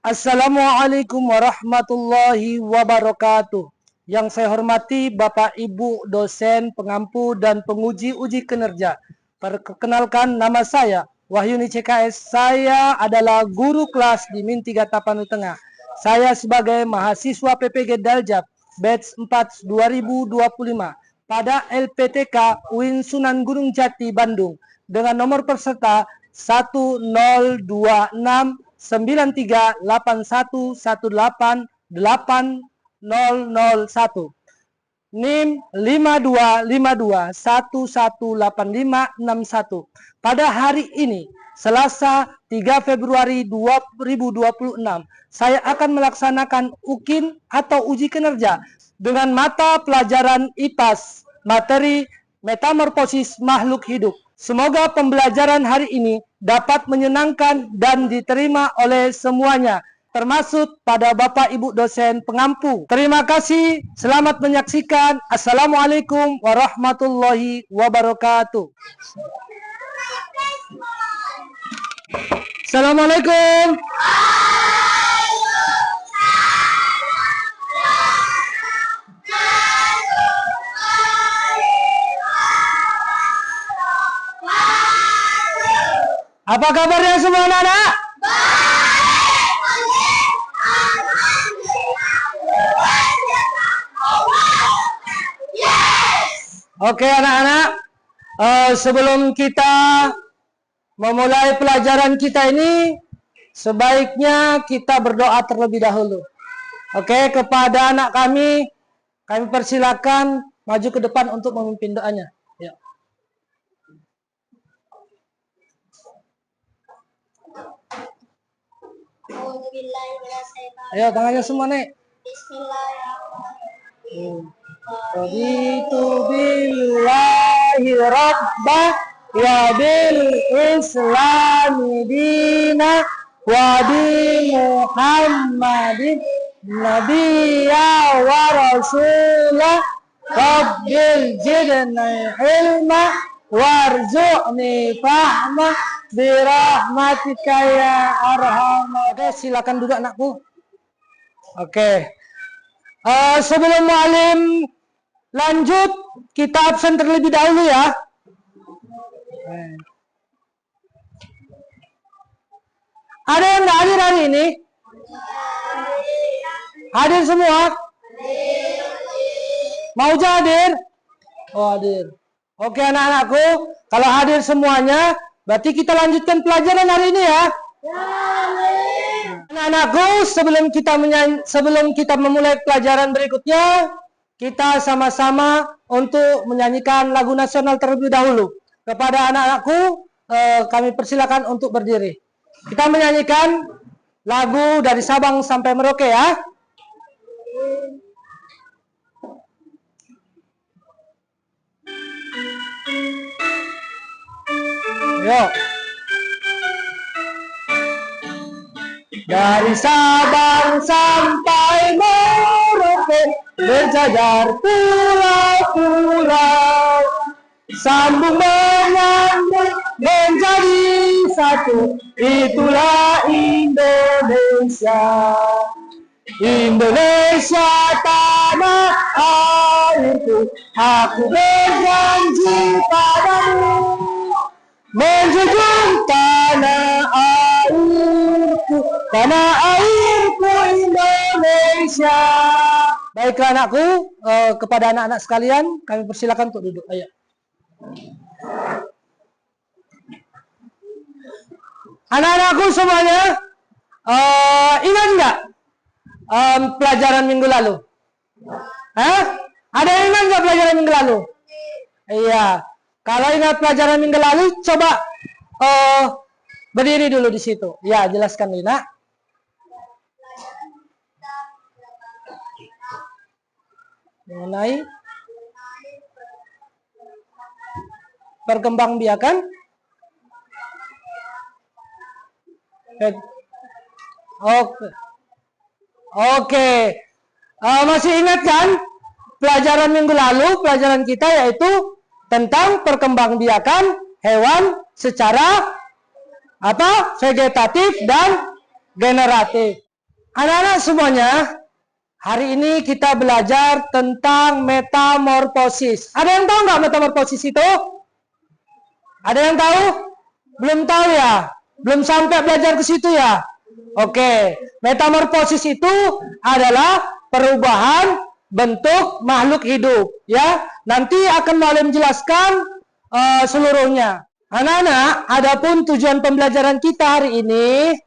Assalamualaikum warahmatullahi wabarakatuh. Yang saya hormati Bapak Ibu dosen, pengampu, dan penguji uji kinerja. Perkenalkan, nama saya Wahyuni CKS. Saya adalah guru kelas di Min 3 Tapanuli Tengah. Saya sebagai mahasiswa PPG Daljab batch 4 2025 pada LPTK UIN Sunan Gunung Jati Bandung dengan nomor peserta 102891188001 NIM 5252118561. Pada hari ini Selasa 3 Februari 2026 saya akan melaksanakan UKIN atau uji kinerja dengan mata pelajaran IPAS materi metamorfosis makhluk hidup. Semoga pembelajaran hari ini dapat menyenangkan dan diterima oleh semuanya, termasuk pada Bapak Ibu dosen pengampu. Terima kasih, selamat menyaksikan. Assalamualaikum warahmatullahi wabarakatuh. Assalamualaikum. Apa kabarnya semua anak-anak? Oke anak-anak, sebelum kita memulai pelajaran kita ini, sebaiknya kita berdoa terlebih dahulu. Oke, kepada anak kami persilakan maju ke depan untuk memimpin doanya. Ya. Ayo tangannya semua nih. Bismillahirrahmanirrahim. Raditu billahi rabbah wa bil islami dina wa bi muhammadin nabiyya wa rasulah rabbil jidna ilma warzuqni fahma birahmatika ya arhamar. Oke, silakan duduk anakku. Oke. Sebelum mu'alim lanjut, kita absen terlebih dahulu ya. Ada yang nggak hadir hari ini? Hadir semua? Mau hadir? Oh, hadir. Oke anak-anakku, kalau hadir semuanya, berarti kita lanjutkan pelajaran hari ini ya. Anak-anakku, sebelum kita memulai pelajaran berikutnya, kita sama-sama untuk menyanyikan lagu nasional terlebih dahulu. Kepada anak-anakku, kami persilakan untuk berdiri. Kita menyanyikan lagu dari Sabang sampai Merauke ya. Yuk. Dari Sabang sampai Merauke, berjajar pulau-pulau, sambung menyambung menjadi satu, itulah Indonesia. Indonesia tanah airku, aku berjanji padamu, menjunjung tanah airku, tanah airku Indonesia. Baiklah anakku, kepada anak-anak sekalian, kami persilakan untuk duduk. Ayo. Anak-anakku semuanya, ingat nggak pelajaran minggu lalu? Ada yang ingat nggak pelajaran minggu lalu? Iya. Kalau ingat pelajaran minggu lalu, coba berdiri dulu di situ. Ya, jelaskan Lina. Mengenai perkembangbiakan. Oke. Masih ingat kan pelajaran minggu lalu, pelajaran kita yaitu tentang perkembangbiakan hewan secara vegetatif dan generatif. Anak-anak semuanya, hari ini kita belajar tentang metamorfosis. Ada yang tahu nggak metamorfosis itu? Ada yang tahu? Belum tahu ya? Belum sampai belajar ke situ ya? Oke, metamorfosis itu adalah perubahan bentuk makhluk hidup. Ya, nanti akan Malim jelaskan seluruhnya. Anak-anak, adapun tujuan pembelajaran kita hari ini,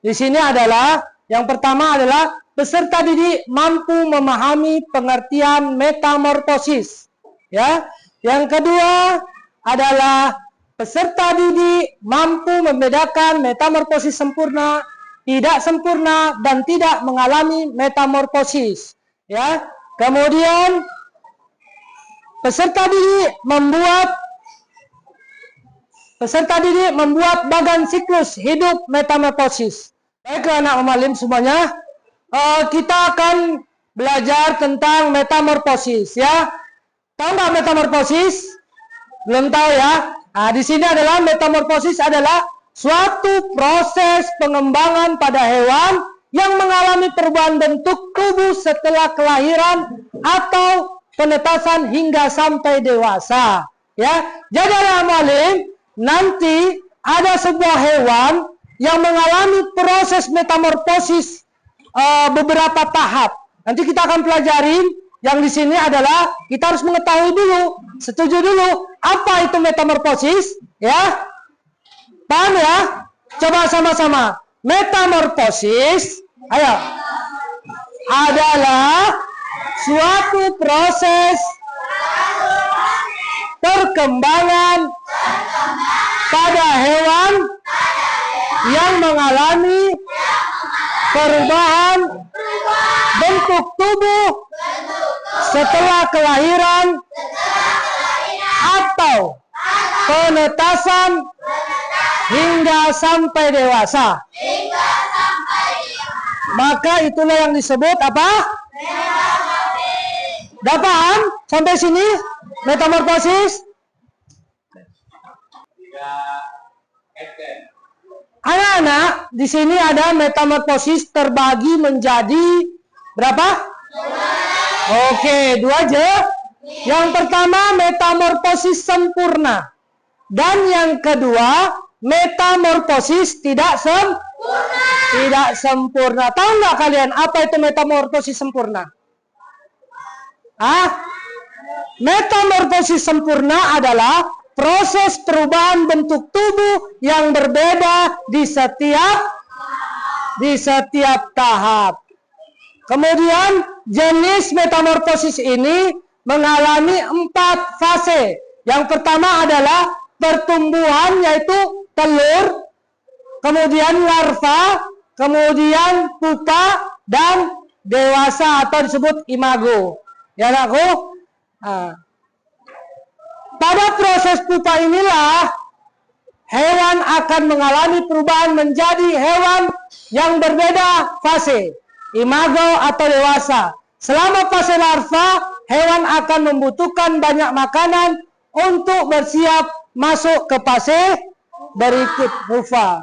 di sini adalah yang pertama adalah peserta didik mampu memahami pengertian metamorfosis. Ya, yang kedua adalah peserta didik mampu membedakan metamorfosis sempurna, tidak sempurna, dan tidak mengalami metamorfosis. Ya, kemudian peserta didik membuat bagan siklus hidup metamorfosis. Baiklah anak Malim semuanya, kita akan belajar tentang metamorfosis ya. Tahu nggak metamorfosis? Belum tahu ya? Nah, di sini adalah metamorfosis adalah suatu proses pengembangan pada hewan yang mengalami perubahan bentuk tubuh setelah kelahiran atau penetasan hingga sampai dewasa. Ya, jadi anak Malim, nanti ada sebuah hewan yang mengalami proses metamorfosis beberapa tahap. Nanti kita akan pelajarin. Yang di sini adalah kita harus mengetahui dulu, setuju dulu, apa itu metamorfosis, ya? Paham ya? Coba sama-sama. Metamorfosis, ayo, adalah suatu proses perkembangan pada hewan yang mengalami perubahan bentuk tubuh setelah kelahiran atau penetasan hingga sampai dewasa. Maka itulah yang disebut apa? Udah paham sampai sini metamorfosis? Anak-anak, di sini ada metamorfosis terbagi menjadi berapa? Oke, 2 aja. Yang pertama metamorfosis sempurna. Dan yang kedua metamorfosis tidak sempurna. Tahu nggak kalian apa itu metamorfosis sempurna? Metamorfosis sempurna adalah proses perubahan bentuk tubuh yang berbeda di setiap tahap. Kemudian jenis metamorfosis ini mengalami 4 fase. Yang pertama adalah pertumbuhan, yaitu telur, kemudian larva, kemudian pupa, dan dewasa atau disebut imago. Ya anakku? Pada proses pupa inilah hewan akan mengalami perubahan menjadi hewan yang berbeda fase, imago atau dewasa. Selama fase larva, hewan akan membutuhkan banyak makanan untuk bersiap masuk ke fase berikut pupa.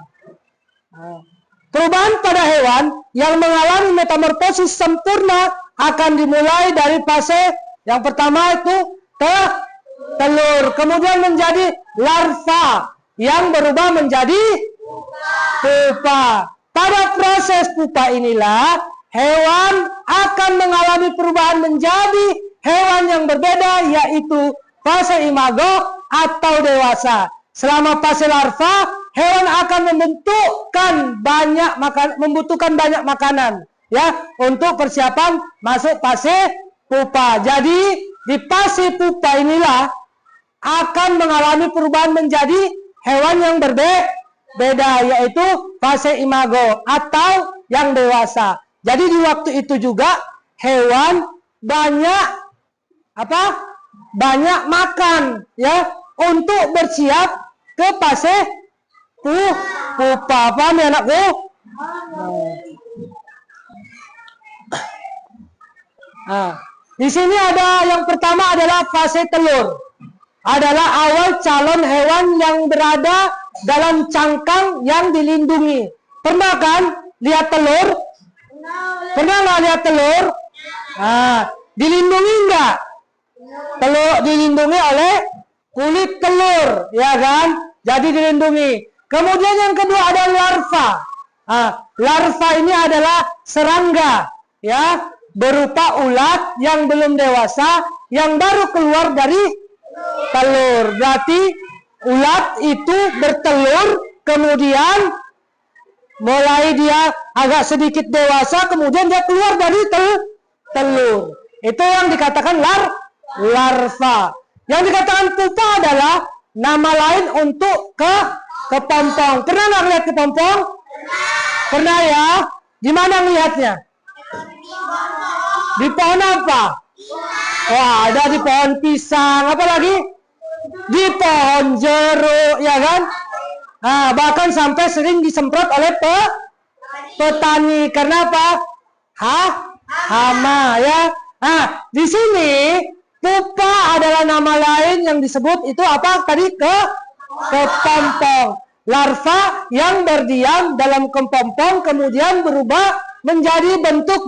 Perubahan pada hewan yang mengalami metamorfosis sempurna akan dimulai dari fase yang pertama itu telur, kemudian menjadi larva yang berubah menjadi pupa. Pada proses pupa inilah hewan akan mengalami perubahan menjadi hewan yang berbeda, yaitu fase imago atau dewasa. Selama fase larva, hewan akan membutuhkan banyak makanan ya untuk persiapan masuk fase pupa. Jadi di fase pupa inilah akan mengalami perubahan menjadi hewan yang berbeda, yaitu fase imago atau yang dewasa. Jadi di waktu itu juga hewan banyak makan ya untuk bersiap ke fase pupa. Paham ya anakku? Di sini ada yang pertama adalah fase telur. Adalah awal calon hewan yang berada dalam cangkang yang dilindungi. Pernah kan lihat telur? Pernah nggak lihat telur? Nah, dilindungi nggak? Telur dilindungi oleh kulit telur, ya kan? Jadi dilindungi. Kemudian yang kedua ada larva. Larva ini adalah serangga, ya, berupa ulat yang belum dewasa, yang baru keluar dari telur. Berarti ulat itu bertelur, kemudian mulai dia agak sedikit dewasa, kemudian dia keluar dari telur. Itu yang dikatakan larva. Yang dikatakan pupa adalah nama lain untuk kepompong. Pernah nggak lihat kepompong? Pernah ya? Di mana melihatnya? Di pohon apa? Wah, ada di pohon pisang. Apa lagi? Di pohon jeruk, ya kan? Nah, bahkan sampai sering disemprot oleh petani. Karena apa? Hama, ya. Nah, di sini pupa adalah nama lain yang disebut itu apa tadi? Kepompong. Larva yang berdiam dalam kepompong kemudian berubah menjadi bentuk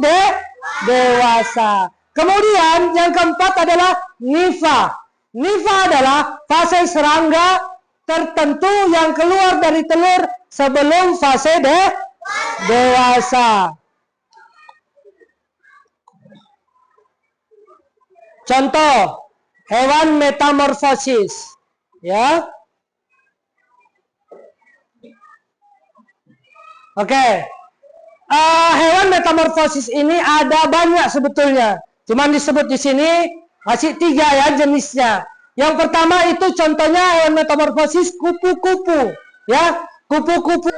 dewasa. Kemudian yang keempat adalah nifa. Nifa adalah fase serangga tertentu yang keluar dari telur sebelum fase dewasa. Contoh hewan metamorfosis, ya. Oke. Hewan metamorfosis ini ada banyak sebetulnya. Cuman disebut di sini masih 3 ya jenisnya. Yang pertama itu contohnya hewan metamorfosis kupu-kupu, ya. Kupu-kupu.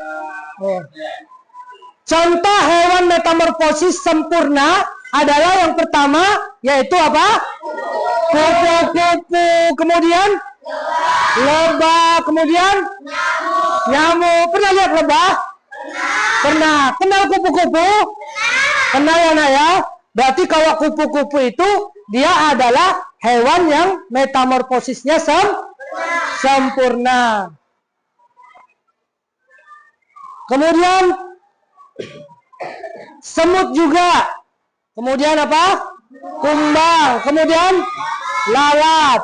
Contoh hewan metamorfosis sempurna adalah yang pertama yaitu apa? Kupu-kupu, kemudian lebah, kemudian nyamuk. Pernah lihat lebah? Pernah. Kenal kupu-kupu? Kenal ya, nak ya? Berarti kalau kupu-kupu itu dia adalah hewan yang metamorfosisnya sempurna. Kemudian semut juga. Kemudian apa? Kumbang. Kemudian lalat.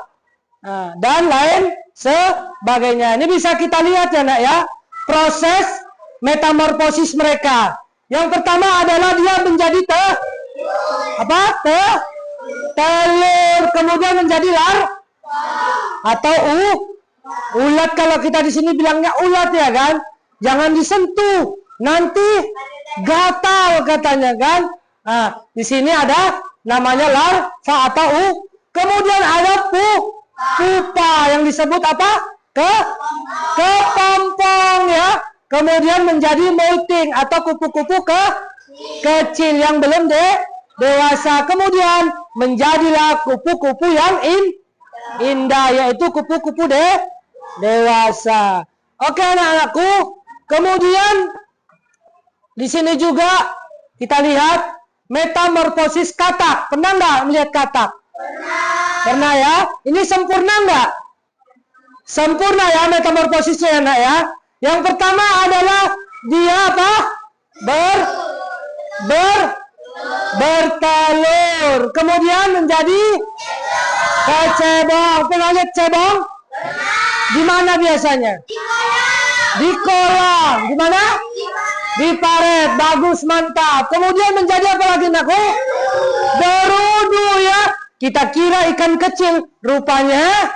Dan lain sebagainya. Ini bisa kita lihat ya, nak ya. Proses metamorfosis mereka. Yang pertama adalah dia menjadi telur, kemudian menjadi atau ulat. Kalau kita di sini bilangnya ulat ya kan. Jangan disentuh, nanti gatal katanya kan. Nah, di sini ada namanya larva atau kemudian ada pupa yang disebut apa? Kepompong ya. Kemudian menjadi molting atau kupu-kupu kecil yang belum dewasa. Kemudian menjadilah kupu-kupu yang indah, yaitu kupu-kupu dewasa. Oke anak-anakku. Kemudian di sini juga kita lihat metamorfosis katak. Pernah nggak melihat katak? Pernah ya. Ini sempurna nggak? Sempurna ya metamorfosisnya anak ya. Yang pertama adalah dia apa? Bertelur. Kemudian menjadi kecebong. Pernah lihat cebong? Di mana biasanya? Di kolam. Di mana? Di paret. Bagus, mantap. Kemudian menjadi apa lagi, nakku? Berudu ya. Kita kira ikan kecil, rupanya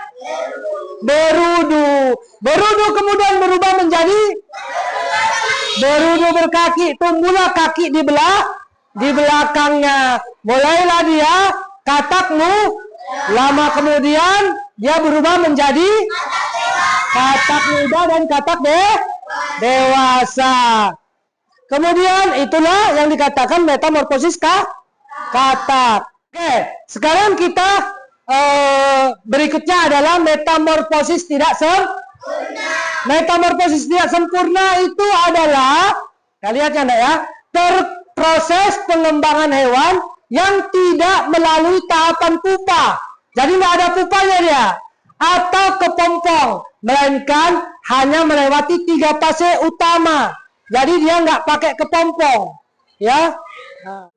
berudu. Berudu kemudian berubah menjadi berudu berkaki. Tumbuhlah kaki di belakangnya. Mulailah dia katakmu. Lama kemudian dia berubah menjadi katak muda dan katak dewasa. Kemudian itulah yang dikatakan metamorfosis katak. Oke, sekarang kita berikutnya adalah metamorfosis tidak sempurna. Metamorfosis tidak sempurna itu adalah, kalian lihat ya, proses pengembangan hewan yang tidak melalui tahapan pupa. Jadi nggak ada pupanya dia, atau kepompong, melainkan hanya melewati 3 fase utama. Jadi dia nggak pakai kepompong, ya.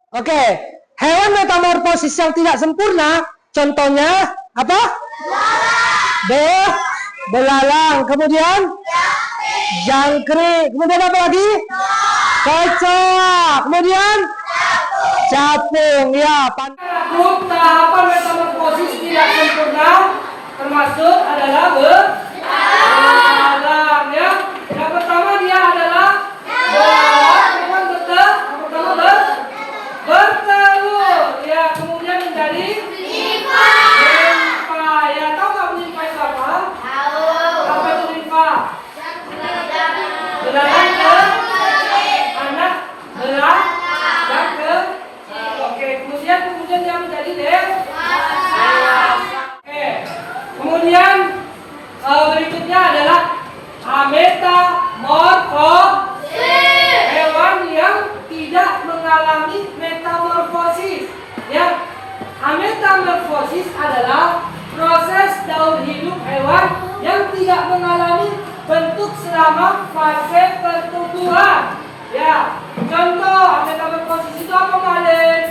Oke, hewan metamorfosis yang tidak sempurna, contohnya apa? Belalang. Kemudian jangkrik. Kemudian apa lagi? Kecoak. Kemudian capung. Ya. Tahapan metamorfosis tidak sempurna termasuk adalah belalang, ya. Yang pertama dia adalah belalang, memang betul. Yang pertama bertelur, ya. Kemudian menjadi nimfa. Ya, tahu nggak nimfa itu apa? Tahu. Apa itu nimfa? Belalang ke anak belalang dan ke oke. Kemudian dia menjadi dewasa. Oke. Kemudian berikutnya adalah metamorfosis, hewan yang tidak mengalami metamorfosis. Ya, metamorfosis adalah proses daur hidup hewan yang tidak mengalami bentuk selama fase pertumbuhan. Ya, contoh metamorfosis itu apa, Malen?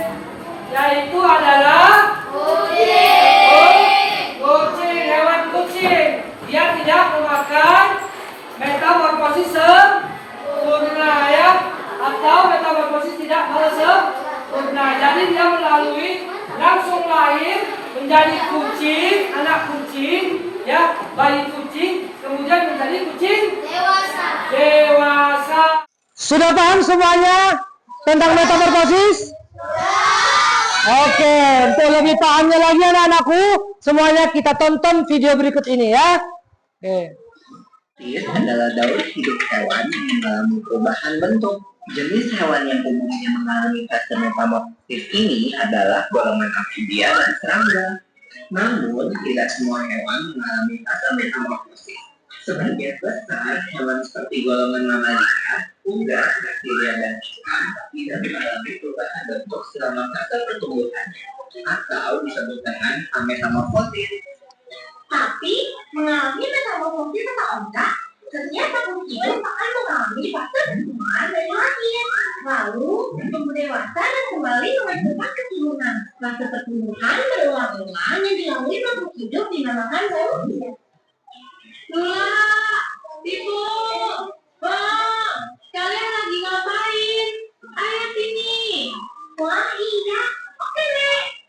Yaitu adalah kucing, hewan kucing. Dia tidak memakan metamorfosis sempurna, ya, atau metamorfosis tidak sempurna. Jadi dia melalui langsung lahir menjadi kucing, anak kucing, ya, bayi kucing, kemudian menjadi kucing dewasa. Sudah paham semuanya tentang metamorfosis? Oke, untuk lebih pahamnya lagi anak-anakku, semuanya kita tonton video berikut ini ya. Oke. Adalah daur hidup hewan yang mengalami perubahan bentuk. Jenis hewan yang umumnya mengalami fase metamorfosis ini adalah golongan amfibia dan serangga. Namun, tidak semua hewan mengalami fase metamorfosis. Sebagian besar hewan seperti golongan mamalia, unggas, bakteria, dan ikan tidak mengalami perubahan bentuk selama fase pertumbuhannya, atau disebut dengan ametamorfosis. Tapi mengalami metamorfosis atau enggak, ternyata kucing akan mengalami fase pertumbuhan dari lahir, lalu tumbuh dewasa dan kembali melanjutkan keturunan. Fase pertumbuhan berulang-ulang yang dilalui makhluk hidup dinamakan evolusi. Ibu, Bang, kalian lagi ngapain? Ayo sini. Wah iya, oke Nek.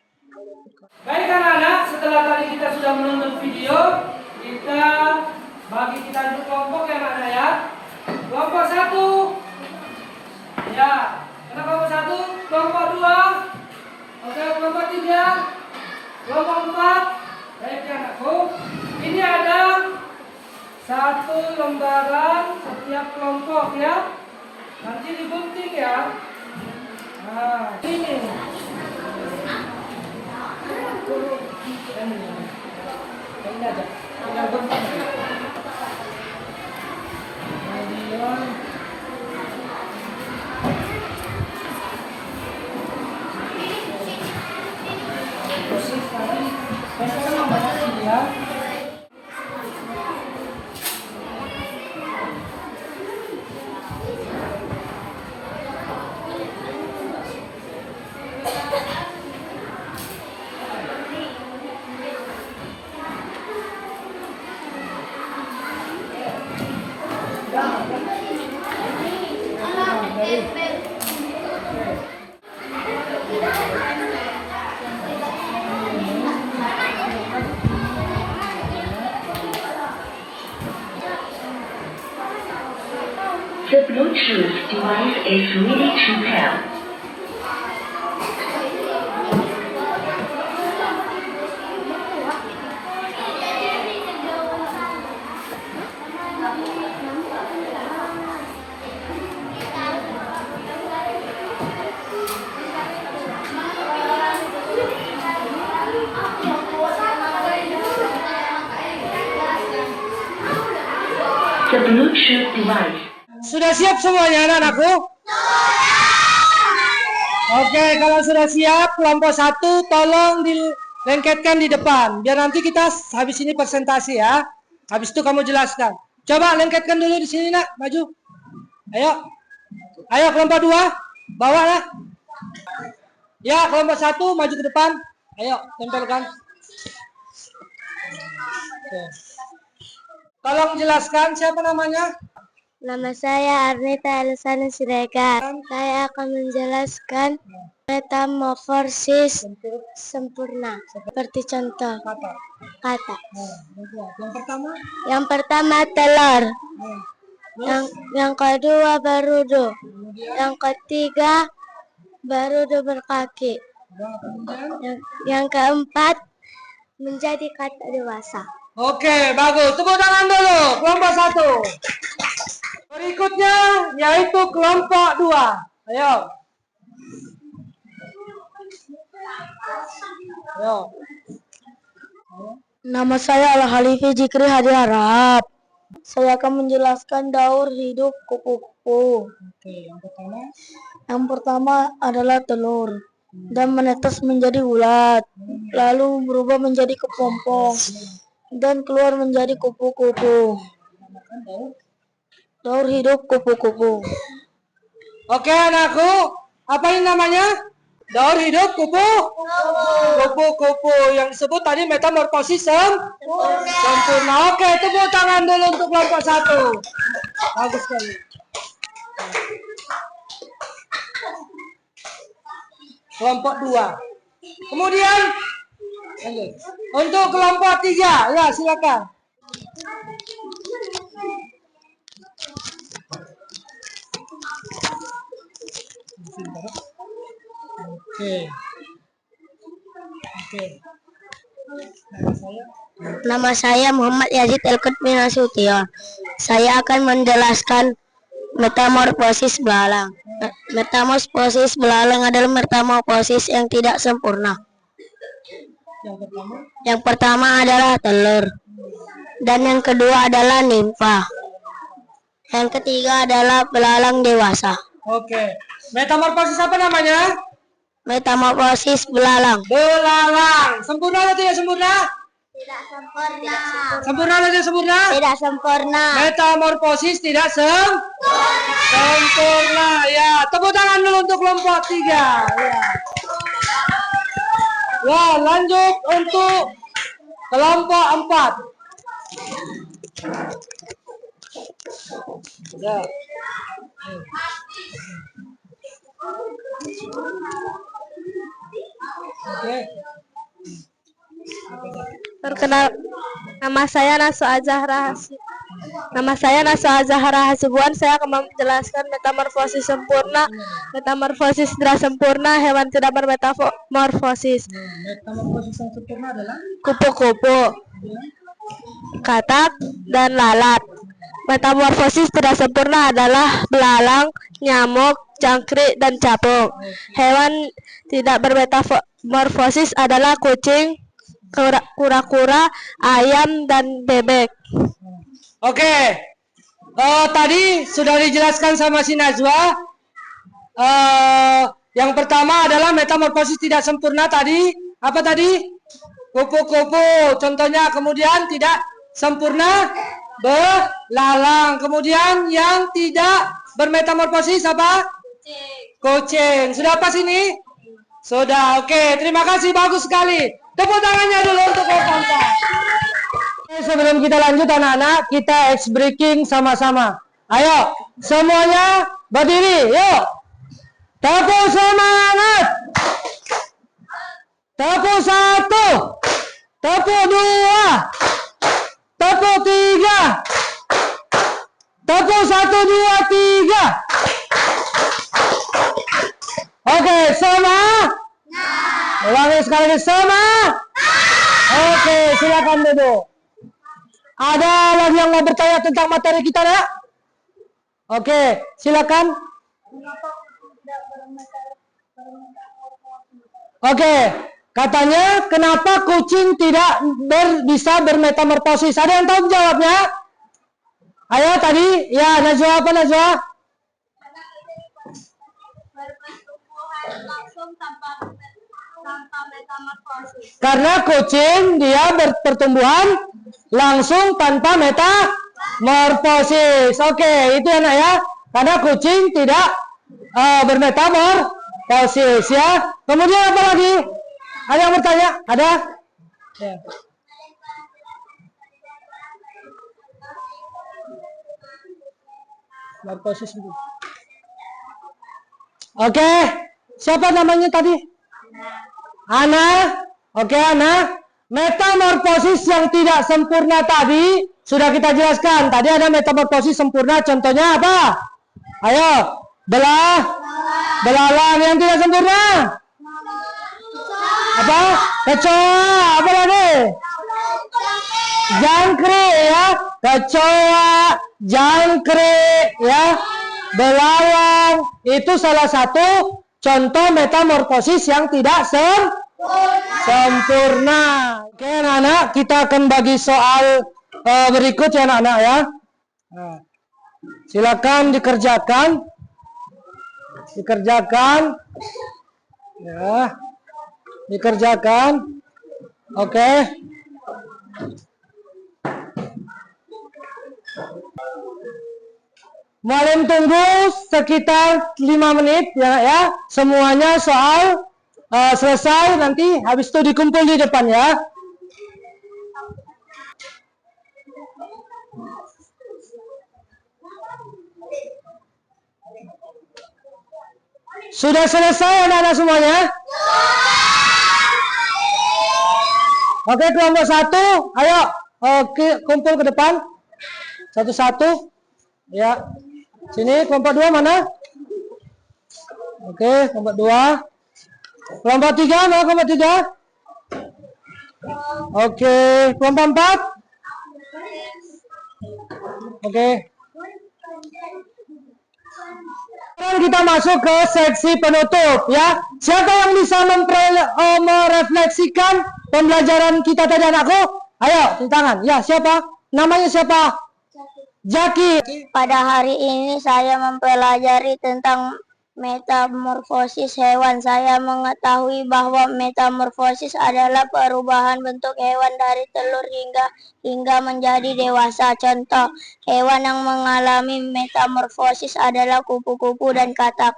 Baik anak-anak, setelah tadi kita sudah menonton video, kita bagi kita untuk kelompok ya anak-anak ya. Kelompok 1. Ya, karena kelompok 1, kelompok 2. Oke, kelompok 3. Kelompok 4. Baik ya anakku. Ini ada 1 lembaran setiap kelompok ya. Nanti digunting ya. Nah, ini. Ini aja. Tinggal gunting. Kemudian proses tadi. Saya nambah ini ya. The Bluetooth device is ready to pair. The Bluetooth device. Sudah siap semuanya anak-anakku? Oke, kalau sudah siap, kelompok 1 tolong dilengketkan di depan. Biar nanti kita habis ini presentasi ya. Habis itu kamu jelaskan. Coba lengketkan dulu di sini nak, maju. Ayo. Ayo kelompok 2, bawalah. Ya, kelompok 1 maju ke depan. Ayo, tempelkan. Oke. Tolong jelaskan siapa namanya? Nama saya Arnita Elisana Siregar. Saya akan menjelaskan metamorfosis sempurna. Seperti contoh kata. Yang pertama? Yang pertama telur. Yang kedua barudo. Yang ketiga barudo berkaki. Yang keempat menjadi kata dewasa. Oke, bagus. Tepuk tangan dulu. Kelompok 1. Berikutnya yaitu kelompok 2. Ayo. Ayo. Nama saya Al-Halifi Jikri Hadi Harap. Saya akan menjelaskan daur hidup kupu-kupu. Oke, yang pertama. Yang pertama adalah telur dan menetas menjadi ulat, lalu berubah menjadi kepompong dan keluar menjadi kupu-kupu. Daur hidup kupu-kupu. Oke, anakku. Apa ini namanya? Daur hidup kupu-kupu yang disebut tadi metamorfosis sempurna. Oke, tepuk tangan dulu untuk kelompok 1. Bagus sekali. Kelompok 2. Kemudian lanjut. Untuk kelompok 3, ya silakan. Oke. Nama saya Muhammad Yazid Elkutmi Nasution. Saya akan menjelaskan metamorfosis belalang. Metamorfosis belalang adalah metamorfosis yang tidak sempurna. Yang pertama adalah telur. Dan yang kedua adalah nimfa. Yang ketiga adalah belalang dewasa. Oke. Metamorfosis apa namanya? Metamorfosis belalang. Belalang. Sempurna atau tidak sempurna? Tidak sempurna. Sempurna atau tidak sempurna? Tidak sempurna. Metamorfosis tidak sempurna. Ya, tepuk tangan dulu untuk kelompok 3. Ya, lanjut untuk kelompok 4. Ya. Oke. Perkenal, nama saya Naswa Azahra. Nama saya Naswa Azahra Hasibuan. Saya akan menjelaskan metamorfosis sempurna, metamorfosis tidak sempurna, hewan tidak bermetamorfosis. Metamorfosis yang sempurna adalah Kupu-kupu, katak, dan lalat. Metamorfosis tidak sempurna adalah belalang, nyamuk, jangkrik, dan capung. Hewan tidak bermetamorfosis adalah kucing, kura-kura, ayam, dan bebek. Oke. Tadi sudah dijelaskan sama si Najwa. Yang pertama adalah metamorfosis tidak sempurna tadi. Apa tadi? Kupu-kupu. Contohnya, kemudian tidak sempurna belalang. Kemudian yang tidak bermetamorfosis apa? Kucing. Sudah apa sini? Sudah. Oke, terima kasih, bagus sekali. Tepuk tangannya dulu untuk kelompok. Sebelum kita lanjut anak-anak, kita ice breaking sama-sama. Ayo, semuanya berdiri. Yuk. Tepuk semangat. Tepuk 1. Tepuk 2. Tepuk 3. Tepuk 1, 2, 3. Oke, sama. Ulangi sekali lagi, sama. Oke, silakan duduk. Ada lagi yang mau bertanya tentang materi kita, ya? Oke, silakan. Oke, katanya kenapa kucing tidak bisa bermetamorfosis? Ada yang tahu jawabnya? Ayo tadi, ya Najwa, apa Najwa? Karena kucing dia berpertumbuhan langsung tanpa metamorfosis. Oke, itu enak ya. Karena kucing tidak bermetamorfosis ya. Kemudian apa lagi? Ada yang bertanya? Ada? Ya. Morfosis. Oke, siapa namanya tadi? Ana. Oke, Ana. Metamorfosis yang tidak sempurna tadi sudah kita jelaskan. Tadi ada metamorfosis sempurna, contohnya apa? Ayo, belalang. Yang tidak sempurna apa? Kecoa. Apa lagi? Jangkrik ya. Kecoa, jangkrik ya. Belalang itu salah satu contoh metamorfosis yang tidak sempurna. Oke anak-anak, kita akan bagi soal berikut ya anak-anak ya. Nah, silakan dikerjakan ya, dikerjakan. Oke. Mualim tunggu sekitar 5 menit ya. Semuanya soal selesai, nanti habis itu dikumpul di depan ya. Sudah selesai anak-anak semuanya? Oke, kelompok 1, ayo kumpul ke depan. Satu-satu. Ya. Sini kelompok 2 mana? Oke, kelompok 2. Kelompok 3, mana kelompok 3? Oke, kelompok 4. Oke. Sekarang kita masuk ke seksi penutup ya. Siapa yang bisa merefleksikan pembelajaran kita tadi anakku? Ayo, cuci tangan. Ya, siapa? Namanya siapa? Jaki. Pada hari ini saya mempelajari tentang metamorfosis hewan. Saya mengetahui bahwa metamorfosis adalah perubahan bentuk hewan dari telur hingga menjadi dewasa. Contoh hewan yang mengalami metamorfosis adalah kupu-kupu dan katak.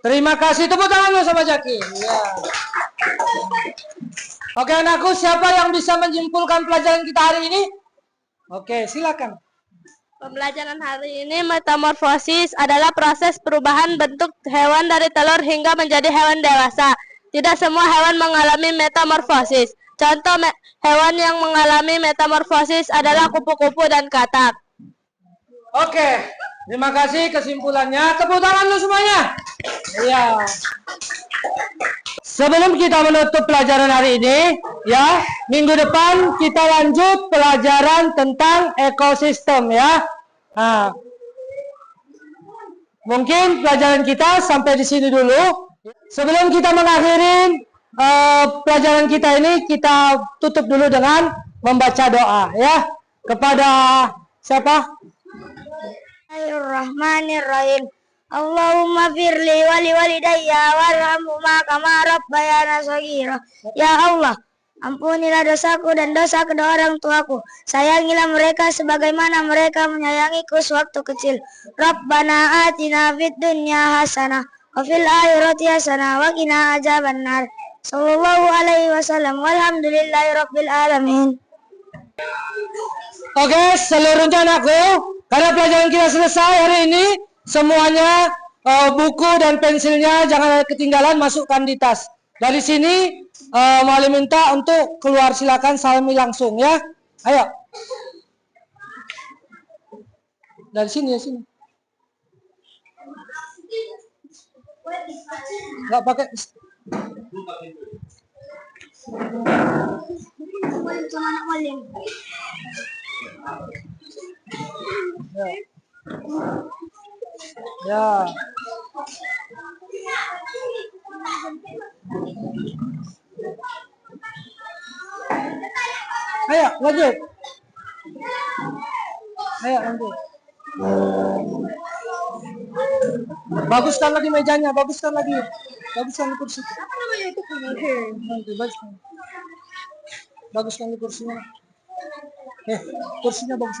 Terima kasih, tepuk tangan dulu sama Jaki. Ya. Oke anakku, siapa yang bisa menyimpulkan pelajaran kita hari ini? Oke, silakan. Pembelajaran hari ini metamorfosis adalah proses perubahan bentuk hewan dari telur hingga menjadi hewan dewasa. Tidak semua hewan mengalami metamorfosis. Contoh hewan yang mengalami metamorfosis adalah kupu-kupu dan katak. Oke, terima kasih kesimpulannya. Tepuk tangan dulu semuanya. Iya. Sebelum kita menutup pelajaran hari ini, ya, minggu depan kita lanjut pelajaran tentang ekosistem, ya. Nah, mungkin pelajaran kita sampai di sini dulu. Sebelum kita mengakhiri pelajaran kita ini, kita tutup dulu dengan membaca doa, ya, kepada siapa? Bismillahirrahmanirrahim. Allahumma firli wali walidayya warhamhuma kama rabbayana shaghira. Ya Allah, ampunilah dosaku dan dosa kedua orang tuaku. Sayangilah mereka sebagaimana mereka menyayangiku sewaktu kecil. Rabbana atina fid dunya hasanah wa fil akhirati hasanah wa qina adzabannar. Sallallahu alaihi wasallam. Walhamdulillahirabbil alamin. Oke, seluruhnya anakku, karena pelajaran kita selesai hari ini, semuanya buku dan pensilnya jangan ketinggalan, masukkan di tas. Dari sini mau minta untuk keluar, silakan salmi langsung ya. Ayo. Dari sini ya sini. Enggak pakai. Ya. Ayo lanjut. Ayo lanjut. Baguskan lagi mejanya, baguskan lagi. Baguskan kursi. Apa namanya itu? Baguskan kursinya. Kursinya bagus.